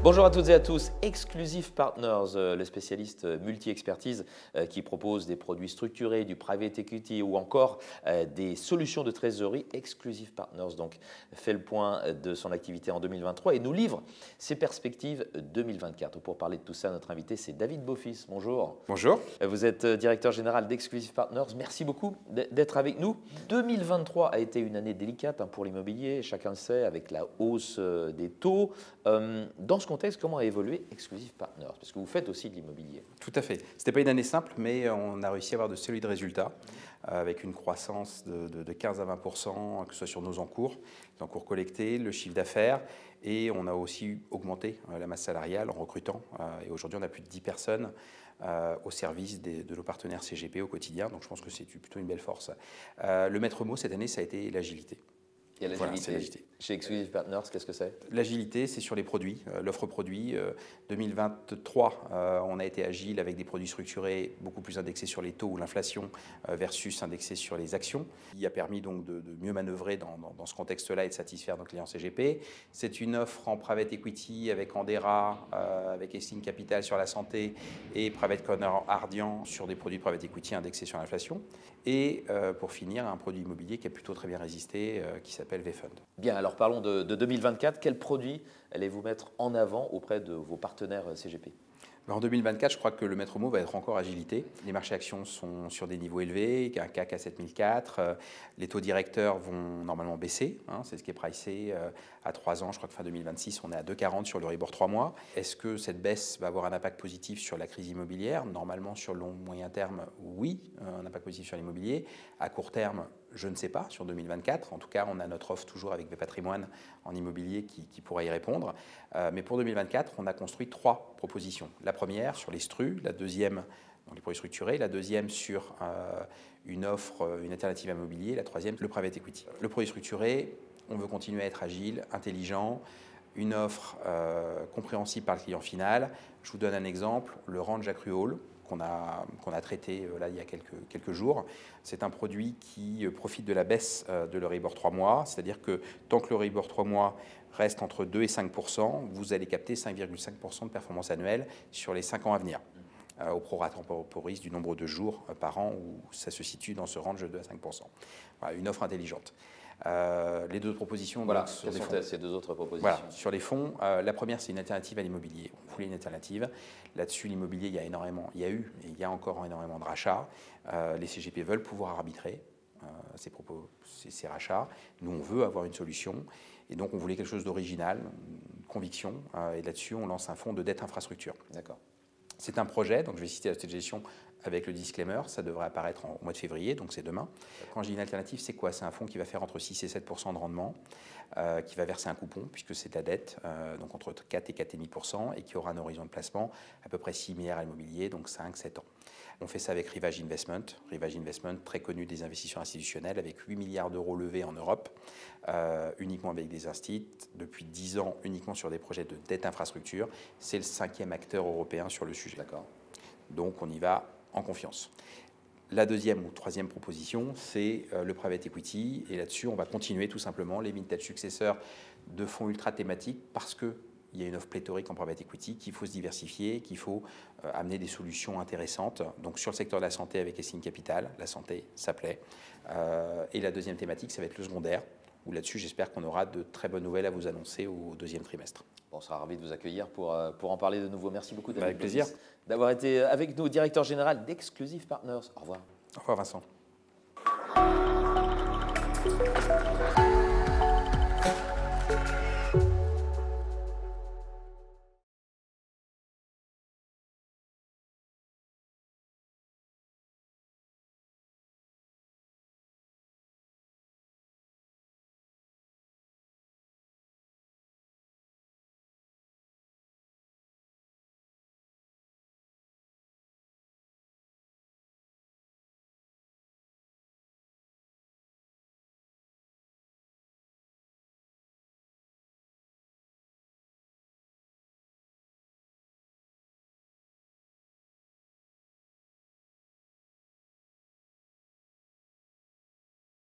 Bonjour à toutes et à tous, Exclusive Partners, le spécialiste multi-expertise qui propose des produits structurés, du private equity ou encore des solutions de trésorerie. Exclusive Partners donc fait le point de son activité en 2023 et nous livre ses perspectives 2024. Pour parler de tout ça, notre invité c'est David Beaufils. Bonjour. Bonjour. Vous êtes directeur général d'Exclusive Partners. Merci beaucoup d'être avec nous. 2023 a été une année délicate pour l'immobilier, chacun le sait, avec la hausse des taux. Dans ce contexte, comment a évolué Exclusive Partners? Parce que vous faites aussi de l'immobilier. Tout à fait. Ce n'était pas une année simple, mais on a réussi à avoir de solides résultats avec une croissance de 15 à 20%, que ce soit sur nos encours, les encours collectés, le chiffre d'affaires. Et on a aussi augmenté la masse salariale en recrutant. Et aujourd'hui, on a plus de 10 personnes au service de nos partenaires CGP au quotidien. Donc je pense que c'est plutôt une belle force. Le maître mot cette année, ça a été l'agilité. Il y a l'agilité. Voilà, chez Exclusive Partners, qu'est-ce que c'est? L'agilité, c'est sur les produits, l'offre produit. 2023, on a été agile avec des produits structurés beaucoup plus indexés sur les taux ou l'inflation versus indexés sur les actions. Il a permis donc de mieux manœuvrer dans ce contexte-là et de satisfaire nos clients CGP. C'est une offre en private equity avec Andera, avec Esting Capital sur la santé et Private Corner Ardian sur des produits private equity indexés sur l'inflation. Et pour finir, un produit immobilier qui a plutôt très bien résisté, qui s'appelle VFund. Bien, alors parlons de 2024. Quels produits allez-vous mettre en avant auprès de vos partenaires CGP? En 2024, je crois que le maître mot va être encore agilité. Les marchés actions sont sur des niveaux élevés, un CAC à 7004. Les taux directeurs vont normalement baisser. C'est ce qui est pricé à 3 ans. Je crois que fin 2026, on est à 2,40 sur l'Euribor 3 mois. Est-ce que cette baisse va avoir un impact positif sur la crise immobilière? Normalement, sur le long moyen terme, oui, un impact positif sur l'immobilier. À court terme, je ne sais pas, sur 2024. En tout cas, on a notre offre toujours avec Patrimoine en immobilier qui pourra y répondre. Mais pour 2024, on a construit 3 propositions. La première sur les STRU, la deuxième, donc les produits structurés, la deuxième sur une offre, une alternative à l'immobilier, la troisième, le private equity. Le produit structuré, on veut continuer à être agile, intelligent, une offre compréhensible par le client final. Je vous donne un exemple, le range accrual qu'on a traité là, il y a quelques jours. C'est un produit qui profite de la baisse de l'Euribor 3 mois, c'est-à-dire que tant que l'Euribor 3 mois reste entre 2 et 5%, vous allez capter 5,5% de performance annuelle sur les 5 ans à venir, au prorata temporis du nombre de jours par an où ça se situe dans ce range de 2 à 5%. Voilà, une offre intelligente. Les deux propositions. Voilà, quelles sont ces deux autres propositions? Voilà, sur les fonds, la première, c'est une alternative à l'immobilier. On voulait une alternative. Là-dessus, l'immobilier, il y a eu et il y a encore énormément de rachats. Les CGP veulent pouvoir arbitrer ces rachats. Nous, on veut avoir une solution. Et donc, on voulait quelque chose d'original, une conviction. Et là-dessus, on lance un fonds de dette infrastructure. D'accord. C'est un projet, donc je vais citer la société de gestion avec le disclaimer, ça devrait apparaître au mois de février, donc c'est demain. Quand je dis une alternative, c'est quoi? C'est un fonds qui va faire entre 6 et 7% de rendement, qui va verser un coupon, puisque c'est de la dette, donc entre 4 et 4,5%, et qui aura un horizon de placement à peu près 6 milliards à l'immobilier, donc 5-7 ans. On fait ça avec Rivage Investment. Rivage Investment, très connu des investisseurs institutionnels, avec 8 milliards d'euros levés en Europe, uniquement avec des instituts, depuis 10 ans uniquement sur des projets de dette infrastructure. C'est le 5e acteur européen sur le sujet. D'accord. Donc on y va en confiance. La deuxième ou troisième proposition, c'est le private equity. Et là-dessus, on va continuer tout simplement les vintage successeurs de fonds ultra thématiques parce qu'il y a une offre pléthorique en private equity, qu'il faut se diversifier, qu'il faut amener des solutions intéressantes. Donc sur le secteur de la santé avec Esting Capital, la santé, ça plaît. Et la deuxième thématique, ça va être le secondaire, où là-dessus, j'espère qu'on aura de très bonnes nouvelles à vous annoncer au 2e trimestre. On sera ravis de vous accueillir pour en parler de nouveau. Merci beaucoup, David. Avec plaisir. D'avoir été avec nous, directeur général d'Exclusive Partners. Au revoir. Au revoir, Vincent.